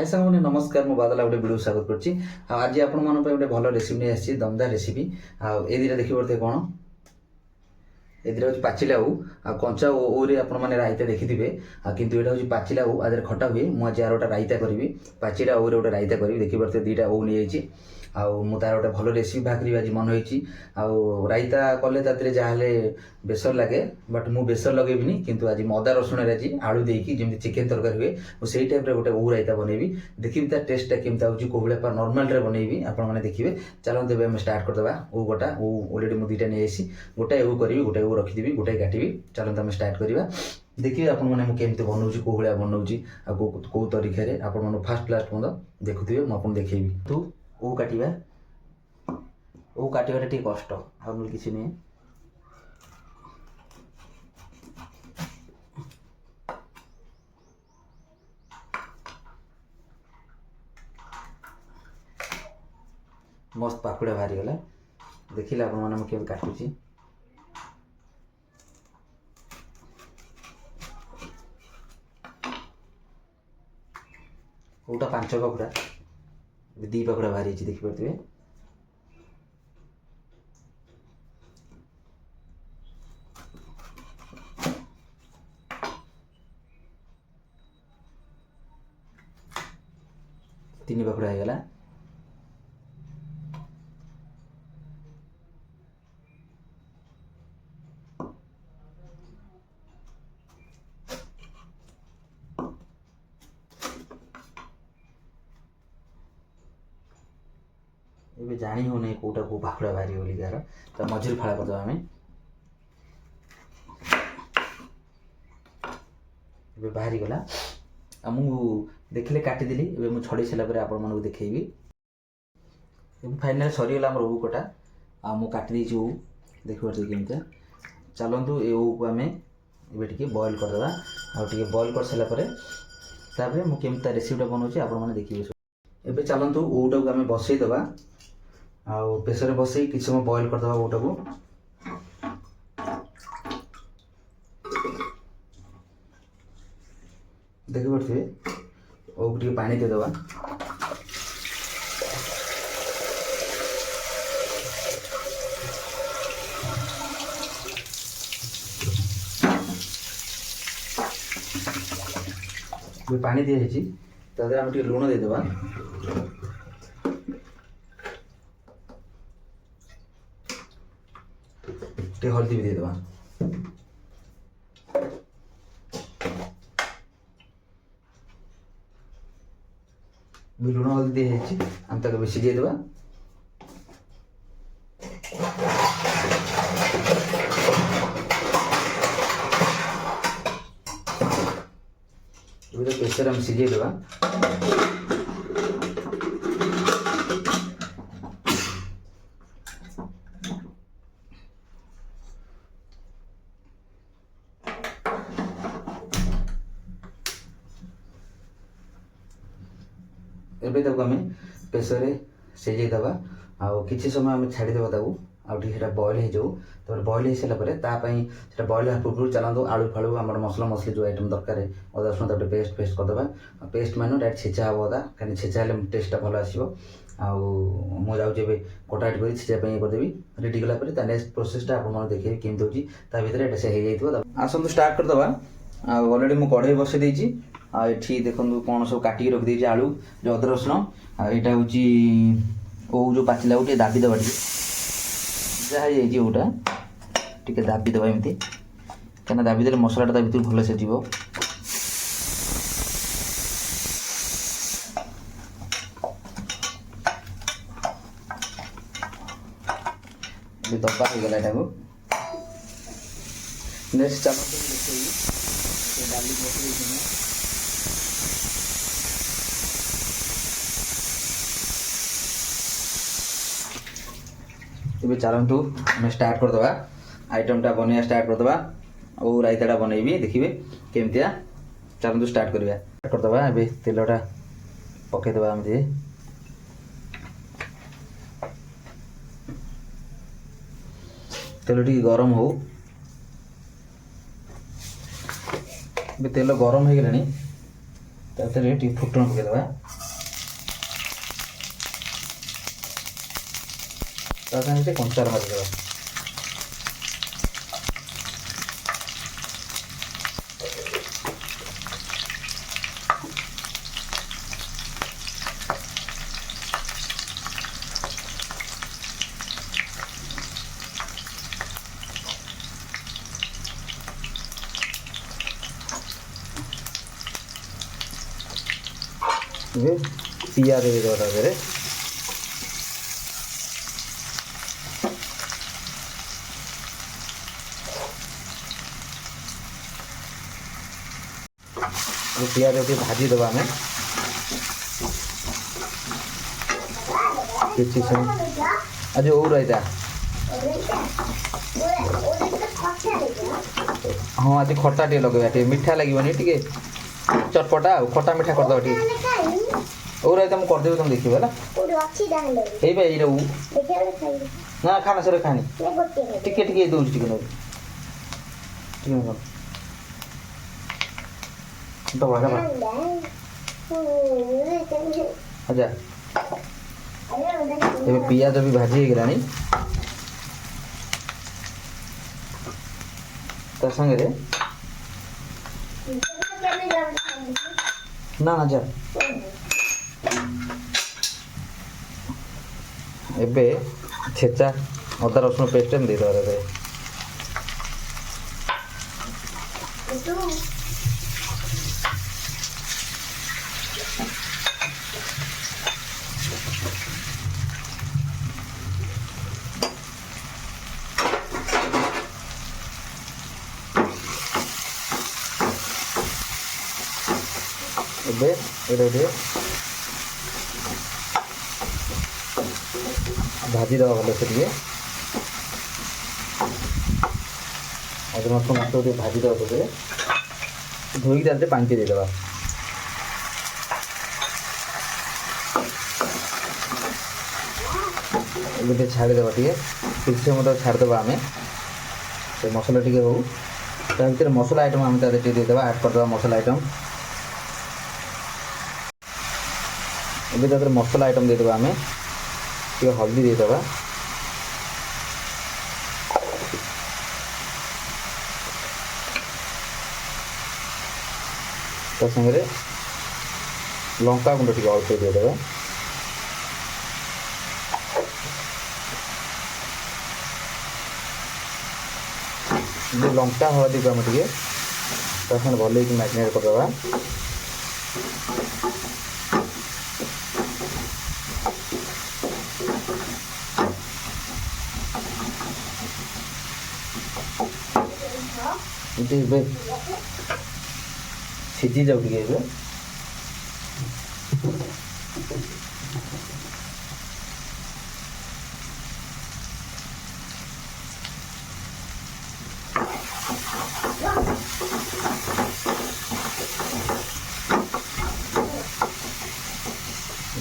सांगे नमस्कार मु बादल गोटे वीडियो स्वागत करछि। आज आपण मन पे गोटे भल रेसिपी नहीं आसी दमदार रेसिपी। ए दिटा देखि परते कोन ए दिटा होछि पाचिला आ कंचा ओ रे आपण माने रायता देखिथिबे। किंतु एटा होछि पाचिला आदर खटा हुए। मु आज यार गोटे रायता करबी पाचिला ओ रे गोटे रायता करबी। देखि परते दिटा ओ नै आइछि मु तार गोटे भल रेसिपी भाकरी आज मन होइछि। रायता कले तातरे जाहले बेसर लागे बट मु बेसर लगेबिनी किंतु आज मदा रसुण रे आज आलू देकी जेमति चिकन तरकारी हुए मु सेही टाइप रे गोटे ओ रायता बनेबी। देखिबी ता टेस्ट टा केमता होछि कोबळे पर नॉर्मल रे बनेबी आपण माने देखिबे। चलो देबे हम स्टार्ट कर देबा। ओ गोटा ओ ऑलरेडी मु दिटा नै आसी गोटा ओ करबी गोटा ओ रखि देबी गोटा काटिबी। चलो हम स्टार्ट करबा। देखिबे आपण माने मु केमते बनौछि कोबळे बनौछि आ को तरीका रे आपण माने फास्ट लास्ट पंद देखुथिबे मु आपण देखैबी। तो ओ काटिबा ओ काटिबाटा ठीक कष्ट आ किछि नै। मस्त पाकुड़ा बाहरी गला देखिले आपण माने केबे काटुची। ओटा पांच पाकुड़ा दी पाकुड़ा बाहरी अछि देखि परथिबे। तीन पाकुड़ा हो गला। ए जानी हो नहीं कोटा को भाखड़ा बाहरी बोली गार तो मझिर फाड़ा कर दबा हमें ए बाहरी गला आ मु देखले काटी दिली। ए मु छड़ी सला परे आपण मन को देखैबी। ए फाइनल सरी गला हमर ओ कोटा आ मु काटी दी छु देखि परते केमता। चलंतु ए ओ को हमें एबे टिके बॉईल कर दबा आ टिके बॉईल कर सला परे ताबे मु केमता रेसिपी बनौछि आपण मन देखिबे। एबे चलंतु ओटा को हमें बसई दबा आ प्रेसर बसई किछ समय बॉईल कर दबा ओटा को। देखि परथिबे ओ टिके पानी दे दबा। ये पानी दिया है तादे हम टिके लूण दे दबा। टे हल्दी भी दे दबा। लुण हल्दी दिए हम तक सिझे दबा। प्रेसर हम सिझे दबा। एबे तक हमें प्रेसर सिझे दबा आ किछि समय हमें छाड़ी दबा ताऊ आ ठीक बॉईल हो जाऊ। तो बॉईल हो सारा पर तापाई बॉईल पूर्व चलातु आलू फालू आम मसला मसली जो आइटम दरकार अदा रसुण तक पेस्ट पेस्ट करदे। पेस्ट मान डायरेक्ट छेचा हम अदा कहीं छेचा हेल्ले टेस्टा भल आसो। मुझे कटाकटी कर छेचापी ये करदेवी रेडी गला नेक्स्ट प्रोसेसटा आप देखिए केमती होची ता भितर से हो जाए। आसतु स्टार्ट करदे। ऑलरेडी मु कढ़ई बसई देछि आ एठी देखंतु कोन सब काटी रख देछि आलू जो अदर रसुण आ एटा होची ओ जो पाचिला उटे दाबी दबा टिके जहा जाइछि ओटा टिके दाबी दबा एमती कना दाबी देले मसलाटा ता भितर भल से जीवो। ये दबा हो गला एटा को नेक्स्ट चलो देखिए डाली बसई दिने। तेज चलतु आम स्टार्ट करदे आइटमटा बनवा स्टार्ट करदे और रायताटा बनैबी देखिए केमतिया। चलतु स्टार्ट करदे ए तेलटा पकईदे आम तेल टी गरम हो। तेल गरम हो गलानी फुटण पकईदे ତା ସାଙ୍ଗେ କଞ୍ଚା ଲଙ୍କା ଦେଇଦେବା। ଏବେ ପିଆଜ ଦେଇଦେବା ତା ଦେହରେ। ପିଆଜ ଟିକେ ଭାଜିଦେବା ଆମେ କିଛି ସମୟ। ଆଜି ଓଉ ରାଇତା, ହଁ ଆଜି ଖଟା ଟିକେ ଲଗେଇବା, ଟିକେ ମିଠା ଲାଗିବନି, ଟିକେ ଚଟପଟା ଆଉ ଖଟା ମିଠା କରିଦେବା ଟିକେ। ଓଉ ରାଇତା ମୁଁ କରିଦେବି, ତୁମେ ଦେଖିବ ହେଲା। ଏଇବା ଏଇଟା ଓଉ ନା ଖାନା ସେରେ ଖାନି, ଟିକେ ଟିକେ ଦେଉଛି, ଟିକେ ନେବି ଟିକେ ଦବା ହେଲା। ଆଚ୍ଛା ଏବେ ପିଆଜ ବି ଭାଜି ହେଇଗଲାଣି, ତା ସାଙ୍ଗରେ ନା ନା ଯା ଏବେ ଛେଚା ଅଦା ରସୁଣ ପେଷ୍ଟ ଦେଇଦେବା ତା ଦେହରେ। ଏବେ ଏଇଟା ଟିକେ ଭାଜିଦେବା ଭଲସେ, ଟିକେ ଅଦା ରସୁଣ ମାଛ ଟିକେ ଭାଜିଦେବା, ସେଥିରେ ଧୋଇକି ତା ଦେହରେ ପାଣି ଟିକେ ଦେଇଦେବା। ଏବେ ଟିକେ ଛାଡ଼ିଦେବା, ଟିକେ କିଛି ସମୟ ତାକୁ ଛାଡ଼ିଦେବା ଆମେ, ସେ ମସଲା ଟିକେ ହଉ। ତା ଭିତରେ ମସଲା ଆଇଟମ୍ ଆମେ ତା ଦେହରେ ଟିକେ ଦେଇଦେବା, ଆଡ଼୍ କରିଦେବା ମସଲା ଆଇଟମ୍। ଏବେ ତା ଦେହରେ ମସଲା ଆଇଟମ୍ ଦେଇଦେବା ଆମେ, ଟିକେ ହଳଦୀ ଦେଇଦେବା, ତା ସାଙ୍ଗରେ ଲଙ୍କା ଗୁଣ୍ଡ ଟିକେ ଅଳ୍ପ ଦେଇଦେବା। ଲଙ୍କା ହଳଦୀକୁ ଆମେ ଟିକେ ତା ସାଙ୍ଗରେ ଭଲ ହେଇକି ମ୍ୟାରିନେଟ୍ କରିଦେବା। ଏବେ ସିଝି ଯାଉ ଟିକେ, ଏବେ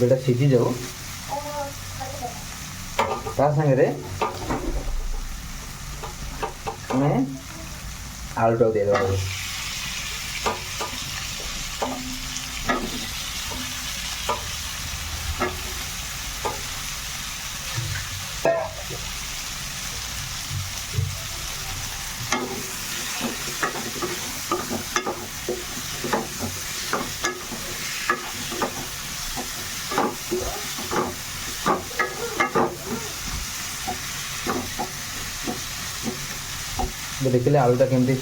बेटा सीझी जाऊ ता संगे मैं आलूटा दे देवा देखिले आलूटा केमती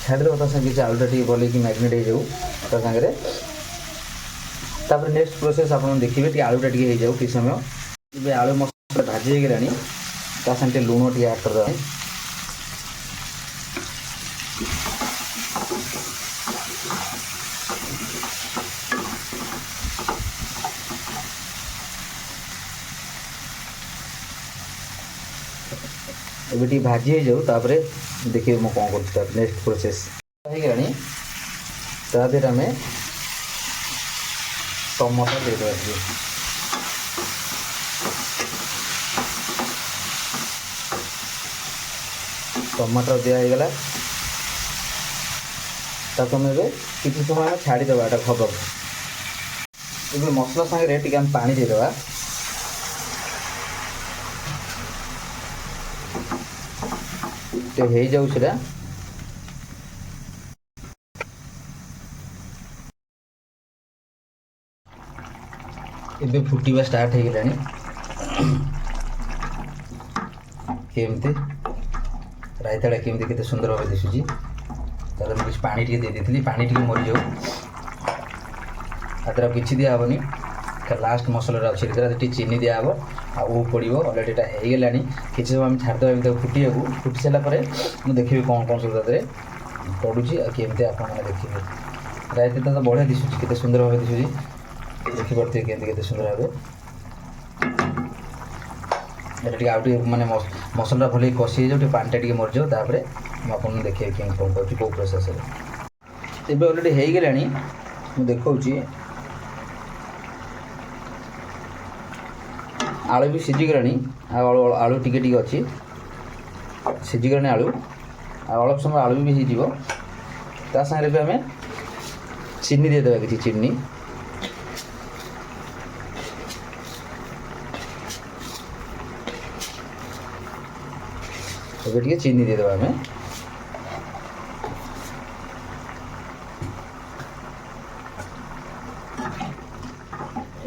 छाड़देव किसी आलूटा टी भल कि मैग्नेट हो जाऊ सागर नेक्स्ट प्रोसेस आप देखिए टी आलूटा टी हो जाऊ किस समय आलू मसला भाजी हो गला संगे लुण टी ऐड कर एबे भाजी हो जाऊ तापर देखिए मु कौन कर नेक्स्ट प्रोसेस हो गलानी तादेर आम टमाटर दे देवा टमाटर दिया हो गला किसी समय छाड़ीदेवा एटा खबर ए मसला सागे टी पानी देदेवा तो हो जाऊ सेटा एबे फुटिबा स्टार्ट हो गलानी केमती रायताटा केमती केते सुंदर भाव दिशुची तार कुछ पानी टे दे देती पानी टे मरी जाऊ आदर किसी दिहबनी लास्ट मसला अच्छे चीनी दिहब आउ पड़ो अलरेडी हो गलानी किसी समय आम छाड़देवा फुटिया फुटी सारापर मुझे देखी कौन कौन सब पड़ुची केमती आप देखिए रायता तो बढ़िया दिशुची केते सुंदर भाव दिशुची देखिपे केमती सुंदर भाव ये आउ माने मसला भले कषि जाऊ पानी टे मरी जाऊ तापर मुझे देखिए कि कौन कर कौ प्रोसेस एवं अलरेडी हो गलानी मुझे देखी आलू भी सीझीगलानी आलू टिके टिके अच्छी सीझीगलानी आलू अल्प समय आलू भी हो सागर भी आम चीनी देदेबा कि चीनी टे चीनी देदेबा आम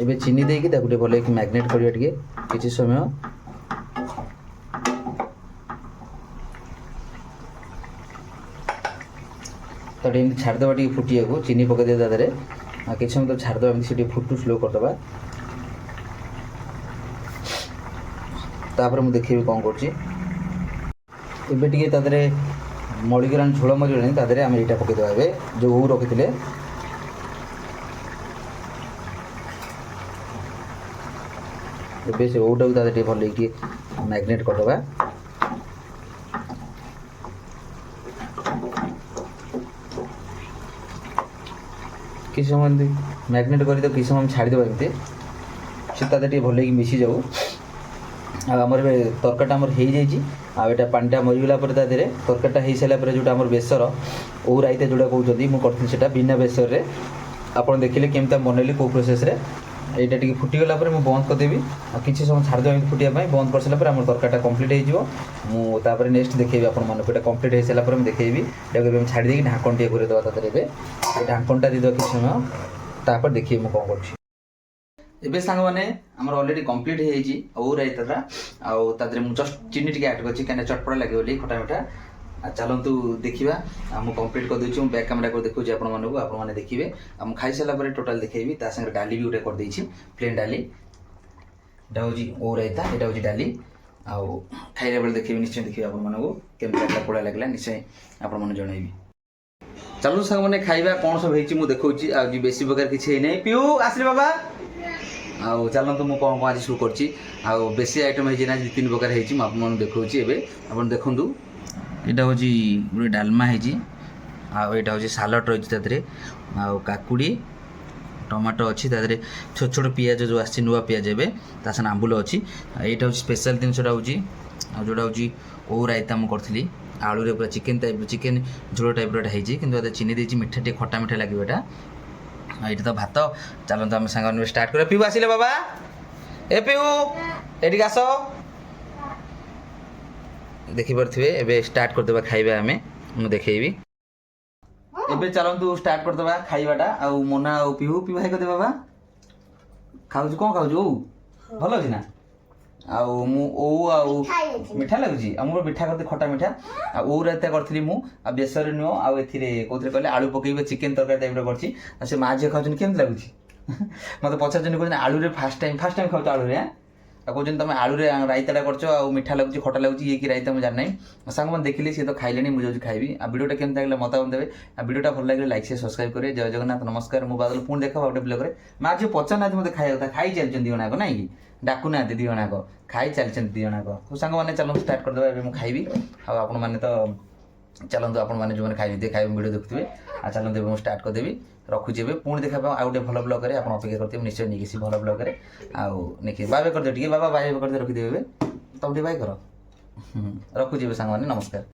एबे चीनी देकी ताकू भले मैग्नेट करिया टिके किछि समय तो एमती छाड़देवा टे फुटिया को चीनी पकई दे दादे कि समय तो छाड़देवा एमती फुटू स्लो करदे तापर मुझे देखिए कौन कर मड़ीगलानी झोल मरीगलानी तादे आम यहाँ पकईदेवा जो वो रखी से ओटा को भल मैग्नेट करदे कि समय मैग्नेट कर कि समय छाड़देवा एमती से भल मिसी जाऊ आमर तरकाटा आमर हो जाइए पानीटा मरीगला तरकाटा हो सारापर जो आम बेसर ओ रायता जोड़ा कहते मुझे कर बिना बेसर आप देखिले केमता बनैली कौ प्रोसेस यहाँ टे फुटीगला मुझे बंद करदेवी किसी समय छाड़देवा फुटापी बंद कर सारापर आम तरकाटा कम्प्लीट होपर नेक्स्ट देखी आपटा कम्प्लीट हो सारापर मुझे देखी छाड़ी ढाकन टे घूरे देवा तादे ढाकनटा दीदेवा किसी समय तापर देखिए मुझे कौन कर एबे सांग माने हमर ऑलरेडी कंप्लीट हे जी ओ रायताटा आउ तादरे मु जस्ट चीनी टिके ऐड करछि कने चटपटा लागे बोली खटा मिठा चलतु देखिबा हम कंप्लीट कर देछु बैक कैमरा को देखु जे आपण मानकु आपण माने देखिबे हम खाइ सला परे टोटल देखैबी ता संग डाली भी उठे कर देछि प्लेन डाली एटा होजी ओ रायता एटा होजी डाली आउ खाइले बेले देखिबे निश्चय देखिबे आपण मानकु केमता कोडा लागला निश्चय आपण माने जणाइबी चलु संग माने खाइबा कोन सब हेछि मु देखौछि आ जी बेसी प्रकार किछि नै पिउ आसरे बाबा आउ चलतु मुझे कौन कौन आज शू कर बेसी आइटम है 2-3 प्रकार है देखा आप देखूँ यहाँ हूँ गोटे डालमा है आईटा हूँ सालड रही आउ काकुड़ी टमाटो अच्छी छोट छोट पियाज जो आसी नुआ पियाज एवं साथ आंबुल अच्छी यहाँ हूँ स्पेशल जिनसा हूँ जोटा हूँ ओ रायता मुझे आलू रे पूरा चिकेन झोल टाइप है चीनी देती मीठा टे खटा मीठा लगे यहाँ ये तो भात चलते आम सांग स्टार्ट कर पीऊ आसिले बाबा ए पीऊ एटिक आस देखिपे एबे स्टार्ट करदे खाइबा आम मुझे देखी एबे चलतु स्टार्ट करदे खाइबाटा आ मोना आ पीऊ पीऊ खाई करदे बाबा खाऊ कौन खाऊ भल अच्छी ना आउ मीठा लगुच मोर मीठा करते खटा मीठा ओ रायता करी मुझे बेसर नुह आउ कौन कहले आलू पकईबे चिकेन तरकारी टाइप कर से माँ झील खाऊँ केमती लगुच मत पचार कहते आलू फास्ट टाइम खाऊ आलू कहते तुम आलू रायता कर मीठा लगुच खटा लगुच ये कि रायता मुझे जाना सांग मैंने देखिले सी तो खाइले मुझे खाइबी आ वीडियोटा केमती लगे मत देवे आ वीडियोटा भल लगे लाइक से सब्सक्राइब करें जय जगन्नाथ नमस्कार मुझे बादल पुणी देखा गोटे ब्लॉग माँ झील पचार ना मतलब खाई कथा खाई चलते दिजणा ना कि डाकुना दी जनाक खाई चलते दी जनाक तो सांग मैंने चलते स्टार्ट करदे मुझे खाइबी आपण मैंने तो चलते आपण मैंने जो खाइबे खाइबे वीडियो देखुए आ चलते मुझे स्टार्ट करदेवी रखुची पुणी देखा आ गए भल ब्लॉग आप अपेक्षा करते निश्चय नहीं भल ब्लॉग आउ बाय करदे बाबा बाय करदे रखिदेवे तुम बाय कर रखुची सांग मैंने नमस्कार।